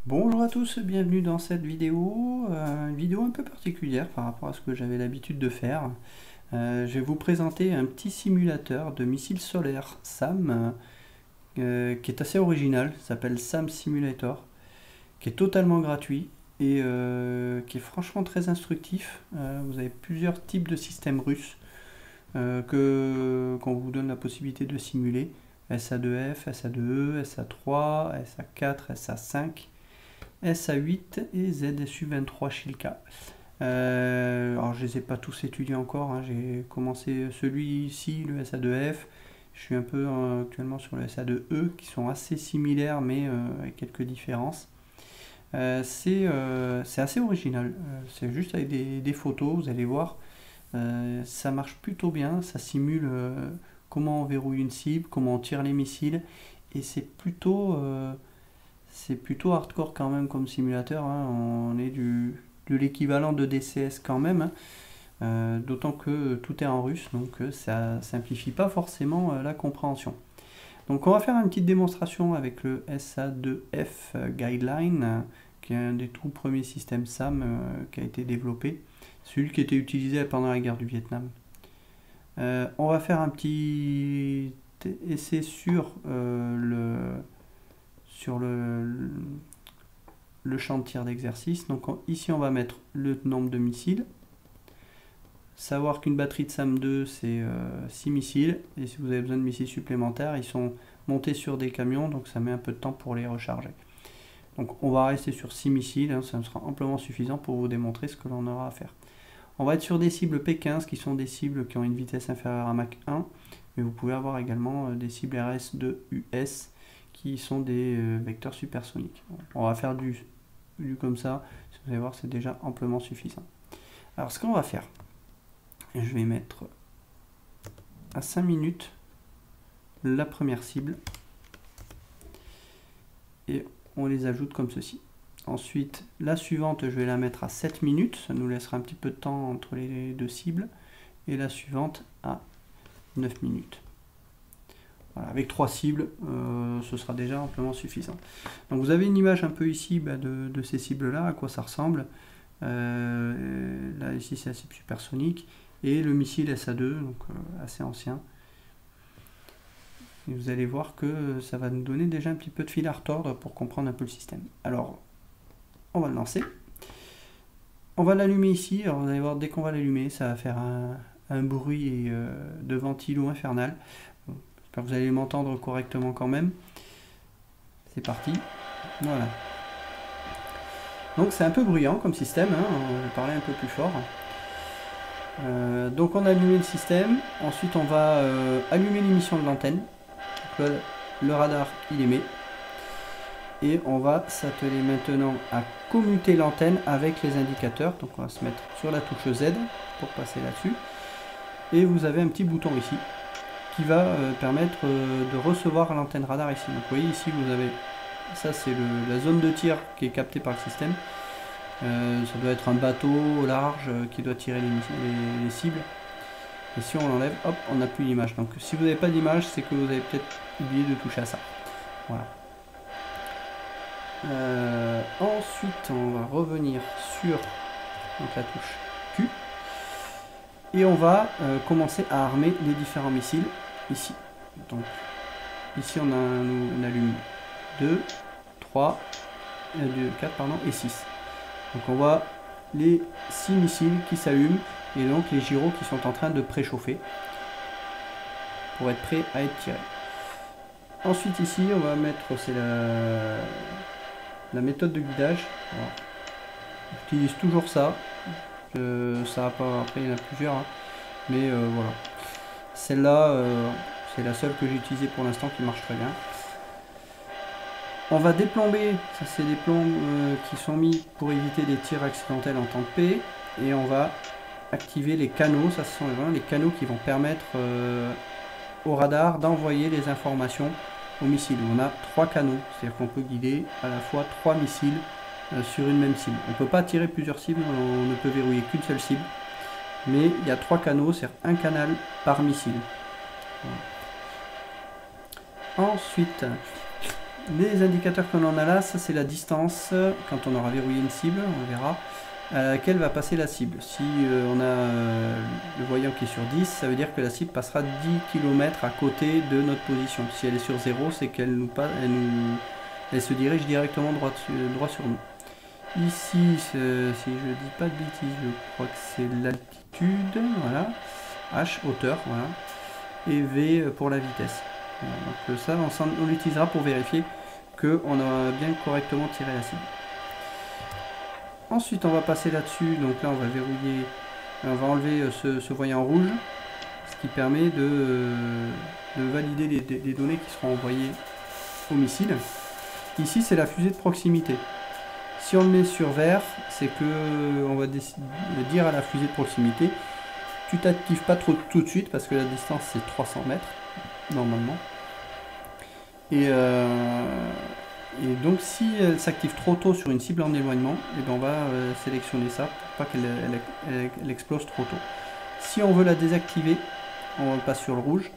Bonjour à tous, bienvenue dans cette vidéo, une vidéo un peu particulière par rapport à ce que j'avais l'habitude de faire. Je vais vous présenter un petit simulateur de missile solaire SAM qui est assez original, s'appelle SAM Simulator, qui est totalement gratuit et qui est franchement très instructif. Vous avez plusieurs types de systèmes russes qu'on vous donne la possibilité de simuler. SA2F, SA2E, SA3, SA4, SA5. SA8 et ZSU23 Shilka. Alors je les ai pas tous étudiés encore, hein. J'ai commencé celui-ci, le SA2F, je suis un peu actuellement sur le SA2E qui sont assez similaires mais avec quelques différences. C'est assez original, c'est juste avec des photos, vous allez voir, ça marche plutôt bien, ça simule comment on verrouille une cible, comment on tire les missiles et c'est plutôt hardcore quand même comme simulateur, hein. On est de l'équivalent de DCS quand même, hein. D'autant que tout est en russe, donc ça simplifie pas forcément la compréhension. Donc on va faire une petite démonstration avec le SA2F Guideline, qui est un des tout premiers systèmes SAM qui a été développé, celui qui était utilisé pendant la guerre du Vietnam. On va faire un petit essai sur le champ de tir d'exercice. Donc ici on va mettre le nombre de missiles. Savoir qu'une batterie de SAM2 c'est 6 missiles. Et si vous avez besoin de missiles supplémentaires, ils sont montés sur des camions, donc ça met un peu de temps pour les recharger. Donc on va rester sur 6 missiles, hein, ça sera amplement suffisant pour vous démontrer ce que l'on aura à faire. On va être sur des cibles P15 qui sont des cibles qui ont une vitesse inférieure à Mach 1. Mais vous pouvez avoir également des cibles RS-2US qui sont des vecteurs supersoniques. On va faire du comme ça, vous allez voir c'est déjà amplement suffisant. Alors ce qu'on va faire, je vais mettre à 5 minutes la première cible et on les ajoute comme ceci. Ensuite la suivante je vais la mettre à 7 minutes, ça nous laissera un petit peu de temps entre les deux cibles, et la suivante à 9 minutes. Voilà, avec 3 cibles, ce sera déjà amplement suffisant. Donc vous avez une image un peu ici de ces cibles-là, à quoi ça ressemble. Là ici c'est la cible supersonique, et le missile SA2, donc assez ancien. Et vous allez voir que ça va nous donner déjà un petit peu de fil à retordre pour comprendre un peu le système. Alors, on va le lancer. On va l'allumer ici, alors vous allez voir, dès qu'on va l'allumer, ça va faire un bruit de ventilo infernal. J'espère que vous allez m'entendre correctement quand même. C'est parti. Voilà. Donc c'est un peu bruyant comme système, hein. On va parler un peu plus fort. Donc on a allumé le système. Ensuite on va allumer l'émission de l'antenne. Le radar il émet. Et on va s'atteler maintenant à commuter l'antenne avec les indicateurs. Donc on va se mettre sur la touche Z pour passer là-dessus. Et vous avez un petit bouton ici qui va permettre de recevoir l'antenne radar ici. Donc vous voyez ici vous avez, ça c'est la zone de tir qui est captée par le système. Ça doit être un bateau au large qui doit tirer les cibles. Et si on l'enlève, hop, on n'a plus l'image. Donc si vous n'avez pas d'image, c'est que vous avez peut-être oublié de toucher à ça. Voilà. Ensuite on va revenir sur donc, la touche Q. Et on va commencer à armer les différents missiles ici. Donc ici on allume 2, 3, 4 pardon, et 6. Donc on voit les 6 missiles qui s'allument et donc les gyros qui sont en train de préchauffer pour être prêts à être tirés. Ensuite ici on va mettre, c'est la méthode de guidage. J'utilise toujours ça. Ça va pas, après il y en a plusieurs, hein. Mais voilà, celle-là c'est la seule que j'ai utilisée pour l'instant qui marche très bien. On va déplomber, ça c'est des plombs qui sont mis pour éviter des tirs accidentels en temps de paix, et on va activer les canaux. Ça ce sont vraiment les canaux qui vont permettre au radar d'envoyer les informations aux missiles. On a 3 canaux, c'est-à-dire qu'on peut guider à la fois 3 missiles sur une même cible. On ne peut pas tirer plusieurs cibles, on ne peut verrouiller qu'une seule cible. Mais il y a 3 canaux, c'est un canal par missile. Voilà. Ensuite, Les indicateurs qu'on en a là, ça c'est la distance, quand on aura verrouillé une cible, on verra, à laquelle va passer la cible. Si on a le voyant qui est sur 10, ça veut dire que la cible passera 10 km à côté de notre position. Si elle est sur 0, c'est qu'elle elle se dirige directement droit sur nous. Ici, si je dis pas de bêtises, je crois que c'est l'altitude, voilà, H, hauteur, voilà, et V pour la vitesse. Voilà, donc ça, on l'utilisera pour vérifier qu'on a bien correctement tiré la cible. Ensuite, on va passer là-dessus, donc là, on va verrouiller, on va enlever ce voyant rouge, ce qui permet de valider les données qui seront envoyées au missile. Ici, c'est la fusée de proximité. Si on le met sur vert, c'est que on va dire à la fusée de proximité, tu t'actives pas trop tout de suite parce que la distance c'est 300 mètres normalement. Et donc si elle s'active trop tôt sur une cible en éloignement, et ben on va sélectionner ça pour pas qu'elle explose trop tôt. Si on veut la désactiver, on passe sur le rouge.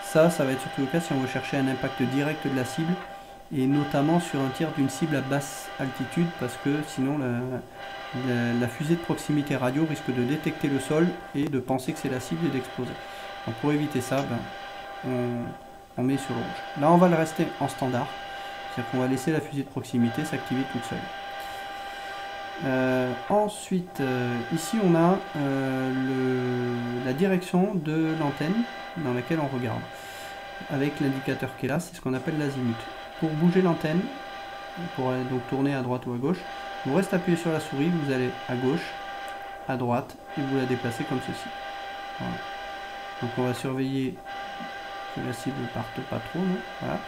Ça va être surtout le cas si on veut chercher un impact direct de la cible, et notamment sur un tir d'une cible à basse altitude, parce que sinon la fusée de proximité radio risque de détecter le sol et de penser que c'est la cible et d'exploser. Donc pour éviter ça, on met sur le rouge. Là on va le rester en standard, c'est-à-dire qu'on va laisser la fusée de proximité s'activer toute seule. Ensuite, ici on a la direction de l'antenne dans laquelle on regarde. Avec l'indicateur qui est là, c'est ce qu'on appelle l'azimut. Pour bouger l'antenne, pour donc tourner à droite ou à gauche, vous restez appuyé sur la souris, vous allez à gauche, à droite, et vous la déplacez comme ceci. Voilà. Donc on va surveiller que la cible ne parte pas trop, non, voilà.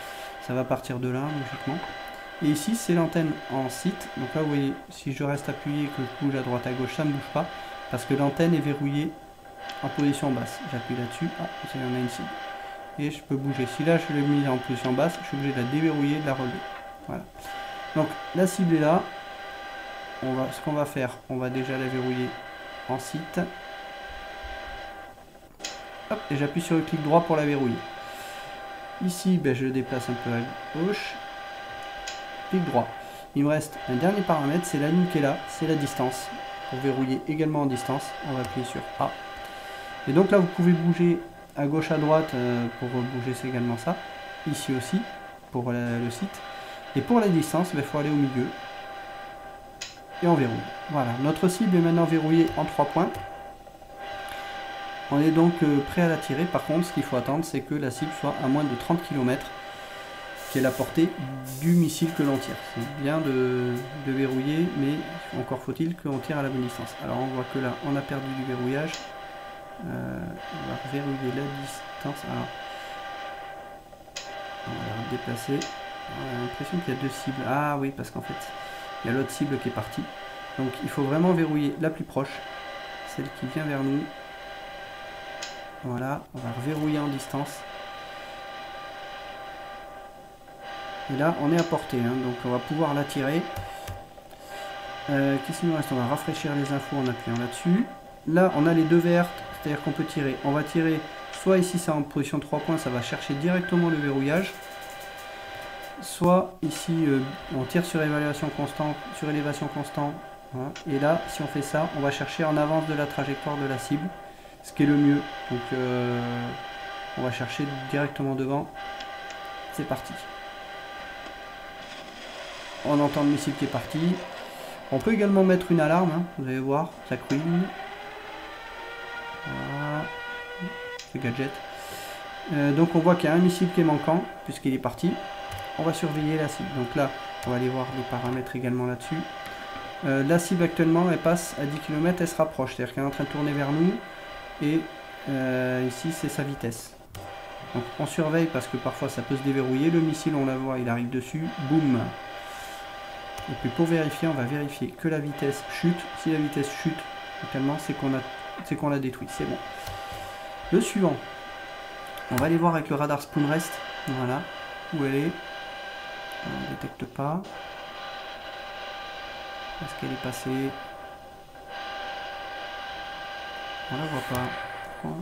Ça va partir de là, logiquement. Et ici, c'est l'antenne en site. Donc là, vous voyez, si je reste appuyé et que je bouge à droite, à gauche, ça ne bouge pas, parce que l'antenne est verrouillée en position basse. J'appuie là-dessus, ah, il y en a une cible. Et je peux bouger. Si là je l'ai mis en position basse, je suis obligé de la déverrouiller, de la relever. Voilà. Donc la cible est là. Ce qu'on va faire, on va déjà la verrouiller en site. Hop, et j'appuie sur le clic droit pour la verrouiller. Ici, je le déplace un peu à gauche. Clic droit. Il me reste un dernier paramètre, c'est la ligne qui est là, c'est la distance. Pour verrouiller également en distance, on va appuyer sur A. Et donc là, vous pouvez bouger à gauche, à droite, pour bouger c'est également ça. Ici aussi, pour le site. Et pour la distance, il faut aller au milieu. Et on verrouille. Voilà, notre cible est maintenant verrouillée en 3 points. On est donc prêt à la tirer. Par contre, ce qu'il faut attendre, c'est que la cible soit à moins de 30 km, qui est la portée du missile que l'on tire. C'est bien de verrouiller, mais encore faut-il qu'on tire à la bonne distance. Alors on voit que là, on a perdu du verrouillage. On va verrouiller la distance. Alors, on va déplacer. On a l'impression qu'il y a deux cibles. Ah oui, parce qu'en fait, il y a l'autre cible qui est partie. Donc il faut vraiment verrouiller la plus proche, celle qui vient vers nous. Voilà, on va verrouiller en distance. Et là, on est à portée, hein, donc on va pouvoir la tirer. Qu'est-ce qu'il nous reste? On va rafraîchir les infos en appuyant là-dessus. Là, on a les deux vertes, c'est-à-dire qu'on peut tirer. On va tirer, soit ici c'est en position 3 points, ça va chercher directement le verrouillage. Soit ici, on tire sur élévation constante. Voilà. Et là, si on fait ça, on va chercher en avance de la trajectoire de la cible, ce qui est le mieux. Donc, on va chercher directement devant. C'est parti. On entend le missile qui est parti. On peut également mettre une alarme, hein, vous allez voir, ça couine. Voilà. C'est gadget. Donc on voit qu'il y a un missile qui est manquant, puisqu'il est parti. On va surveiller la cible. Donc là, on va aller voir les paramètres également là-dessus. La cible actuellement, elle passe à 10 km, elle se rapproche. C'est-à-dire qu'elle est en train de tourner vers nous. Et ici, c'est sa vitesse. Donc on surveille parce que parfois ça peut se déverrouiller. Le missile, on la voit, il arrive dessus. Boum. Et puis pour vérifier, on va vérifier que la vitesse chute. Si la vitesse chute, actuellement, c'est qu'on l'a détruit. C'est bon. Le suivant. On va aller voir avec le radar Spoonrest. Voilà. Où elle est. On ne détecte pas. Est-ce qu'elle est passée? On la voit pas. Pourquoi?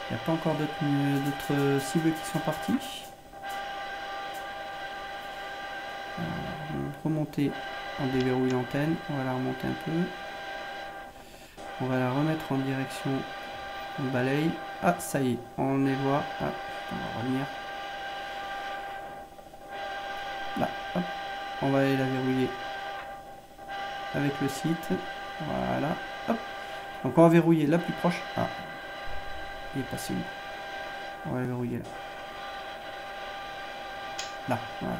Il n'y a pas encore d'autres cibles qui sont parties. remonter en déverrouille l'antenne. On va la remonter un peu. On va la remettre en direction. On balaye. Ah, ça y est, on les voit. Ah, on va revenir. Là, hop. On va aller la verrouiller avec le site. Voilà, hop. Donc on va verrouiller la plus proche. Ah, il est passé où? On va la verrouiller là. Là, voilà.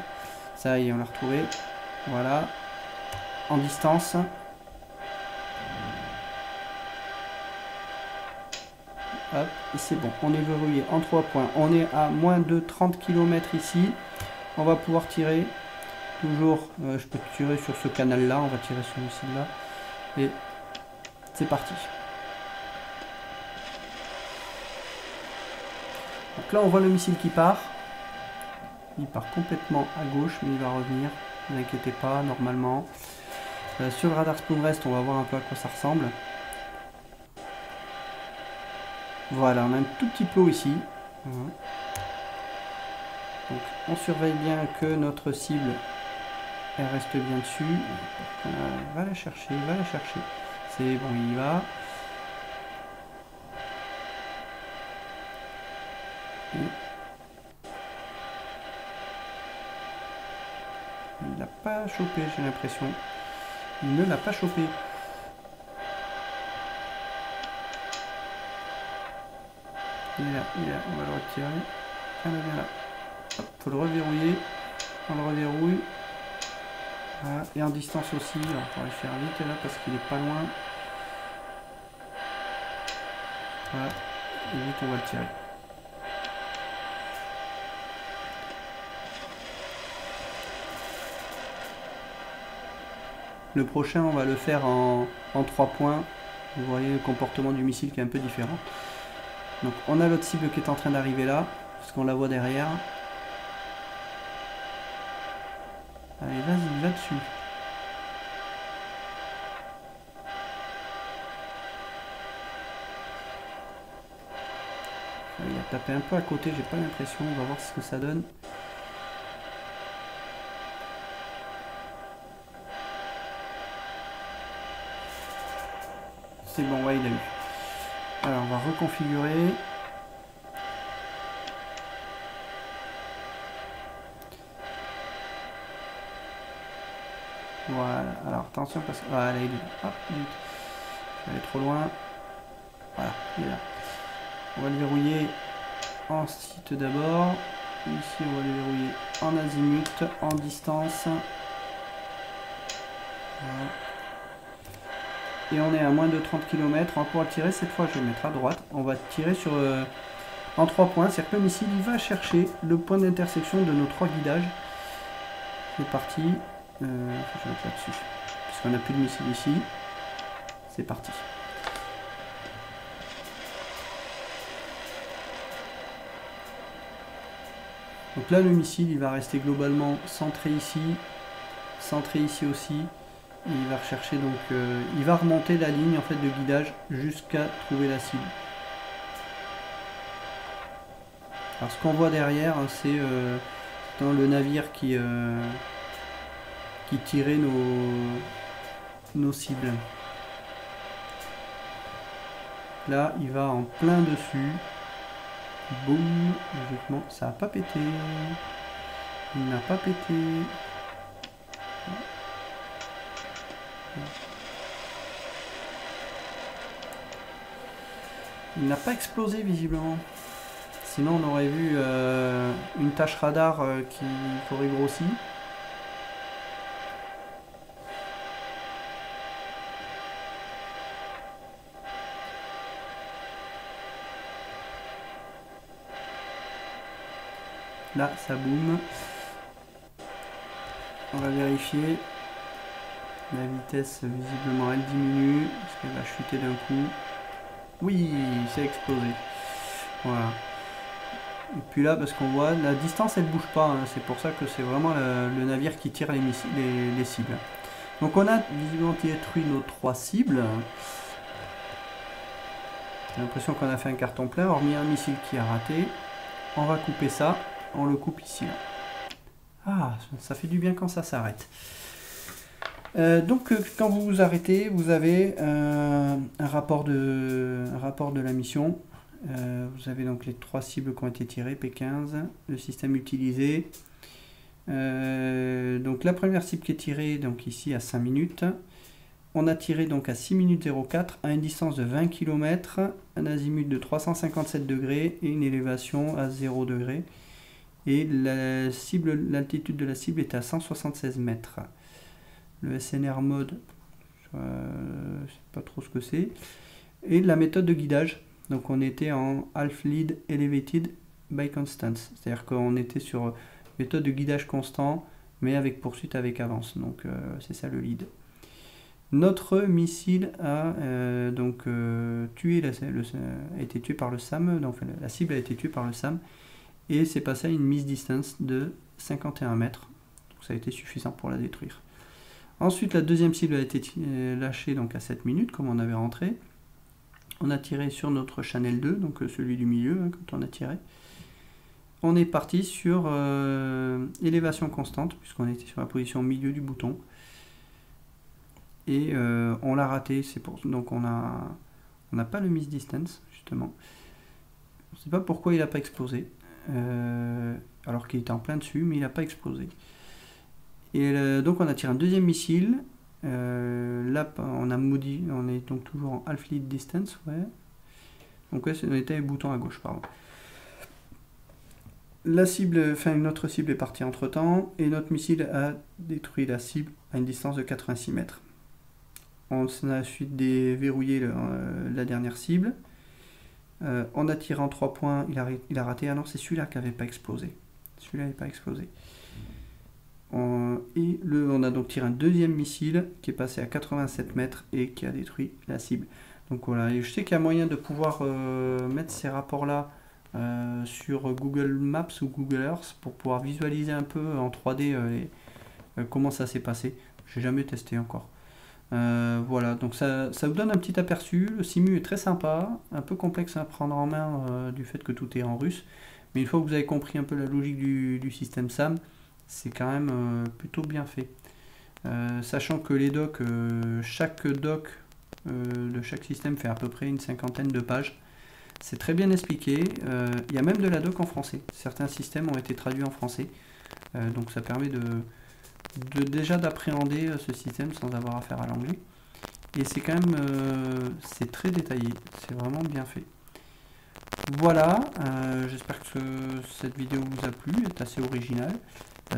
Ça y est, on l'a retrouvé. Voilà. En distance. Hop, et c'est bon. On est verrouillé en 3 points. On est à moins de 30 km ici. On va pouvoir tirer. Toujours, je peux tirer sur ce canal là. On va tirer sur ce missile là. Et c'est parti. Donc là, on voit le missile qui part. Il part complètement à gauche, mais il va revenir. Ne vous inquiétez pas, normalement. Sur le radar Spoonrest, on va voir un peu à quoi ça ressemble. Voilà, on a un tout petit plot ici. Donc, on surveille bien que notre cible elle reste bien dessus. Va la chercher, va la chercher. C'est bon, il y va. Et il l'a pas chopé, j'ai l'impression. Il ne l'a pas chopé. Il est là, on va le retirer. Ah, bien là. Hop, faut le reverrouiller. On le reverrouille. Voilà. Et en distance aussi, alors on va le faire vite là parce qu'il est pas loin. Voilà. Et vite on va le tirer. Le prochain, on va le faire en 3 points. Vous voyez le comportement du missile qui est un peu différent. Donc on a l'autre cible qui est en train d'arriver là, parce qu'on la voit derrière. Allez, vas-y, va dessus. Il a tapé un peu à côté, j'ai pas l'impression. On va voir ce que ça donne. C'est bon, ouais, il a eu. Alors, on va reconfigurer. Voilà, alors attention parce que... Voilà, il est là. Hop, je vais aller trop loin. Voilà, il est là. On va le verrouiller en site d'abord. Ici, on va le verrouiller en azimut, en distance. Voilà. Et on est à moins de 30 km. On va pouvoir le tirer. Cette fois, je vais le mettre à droite. On va tirer sur en 3 points. C'est-à-dire que le missile il va chercher le point d'intersection de nos 3 guidages. C'est parti. Je vais mettre là-dessus. Puisqu'on n'a plus de missile ici. C'est parti. Donc là, le missile, il va rester globalement centré ici aussi. Et il va rechercher donc, il va remonter la ligne en fait de guidage jusqu'à trouver la cible. Alors ce qu'on voit derrière, c'est dans le navire qui tirait nos cibles. Là, il va en plein dessus. Boum, logiquement, ça n'a pas pété. Il n'a pas pété. Il n'a pas explosé visiblement. Sinon on aurait vu une tache radar qui aurait grossi. Là, ça boum. On va vérifier. La vitesse, visiblement, elle diminue. Parce qu'elle va chuter d'un coup. Oui, c'est explosé. Voilà. Et puis là, parce qu'on voit, la distance, elle bouge pas. Hein. C'est pour ça que c'est vraiment le navire qui tire les cibles. Donc on a visiblement détruit nos 3 cibles. J'ai l'impression qu'on a fait un carton plein, hormis un missile qui a raté. On va couper ça. On le coupe ici. Là. Ah, ça fait du bien quand ça s'arrête. Quand vous vous arrêtez, vous avez un rapport de la mission. Vous avez donc les 3 cibles qui ont été tirées, P15, le système utilisé. Donc la première cible qui est tirée, donc ici à 5 minutes. On a tiré donc à 6 minutes 04 à une distance de 20 km, un azimut de 357 degrés et une élévation à 0 degré. Et l'altitude de la cible est à 176 mètres. Le SNR mode, je ne sais pas trop ce que c'est. Et la méthode de guidage, donc on était en half lead elevated by constance, c'est-à-dire qu'on était sur méthode de guidage constant, mais avec poursuite avec avance, donc c'est ça le lead. Notre missile a été tué par le SAM, donc la cible a été tuée par le SAM, et c'est passé à une miss distance de 51 mètres, donc ça a été suffisant pour la détruire. Ensuite, la deuxième cible a été lâchée donc à 7 minutes, comme on avait rentré. On a tiré sur notre channel 2, donc celui du milieu, hein, quand on a tiré. On est parti sur élévation constante, puisqu'on était sur la position au milieu du bouton. Et on l'a raté, donc on n'a pas le miss distance, justement. Je ne sais pas pourquoi il n'a pas explosé, alors qu'il était en plein dessus, mais il n'a pas explosé. Et donc on a tiré un deuxième missile. Là on est donc toujours en half lead distance, ouais. Donc ouais, on était bouton à gauche, pardon. Notre cible est partie entre temps et notre missile a détruit la cible à une distance de 86 mètres. On a ensuite déverrouillé la dernière cible. On a tiré en 3 points, il a raté. Ah non, c'est celui-là qui n'avait pas explosé. Celui-là n'avait pas explosé. On a donc tiré un deuxième missile qui est passé à 87 mètres et qui a détruit la cible. Donc voilà, et je sais qu'il y a moyen de pouvoir mettre ces rapports-là sur Google Maps ou Google Earth pour pouvoir visualiser un peu en 3D comment ça s'est passé. J'ai jamais testé encore. Voilà, donc ça vous donne un petit aperçu. Le simu est très sympa, un peu complexe à prendre en main du fait que tout est en russe. Mais une fois que vous avez compris un peu la logique du système SAM, c'est quand même plutôt bien fait. Sachant que les docs, chaque doc de chaque système fait à peu près une 50aine de pages. C'est très bien expliqué. Il y a même de la doc en français. Certains systèmes ont été traduits en français. Donc ça permet déjà d'appréhender ce système sans avoir affaire à l'anglais. Et c'est quand même c'est très détaillé. C'est vraiment bien fait. Voilà, j'espère que cette vidéo vous a plu, elle est assez originale.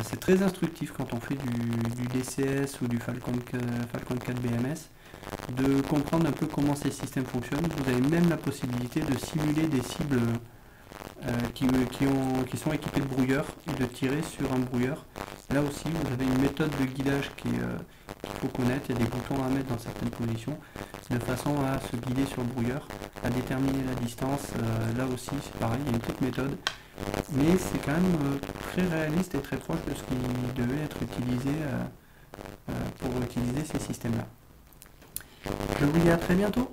C'est très instructif quand on fait du DCS ou du Falcon 4 BMS, de comprendre un peu comment ces systèmes fonctionnent. Vous avez même la possibilité de simuler des cibles qui sont équipées de brouilleurs et de tirer sur un brouilleur. Là aussi, vous avez une méthode de guidage qu'il faut connaître. Il y a des boutons à mettre dans certaines positions, de façon à se guider sur le brouilleur, à déterminer la distance. Là aussi, c'est pareil, il y a une petite méthode. Mais c'est quand même très réaliste et très proche de ce qui devait être utilisé pour utiliser ces systèmes-là. Je vous dis à très bientôt.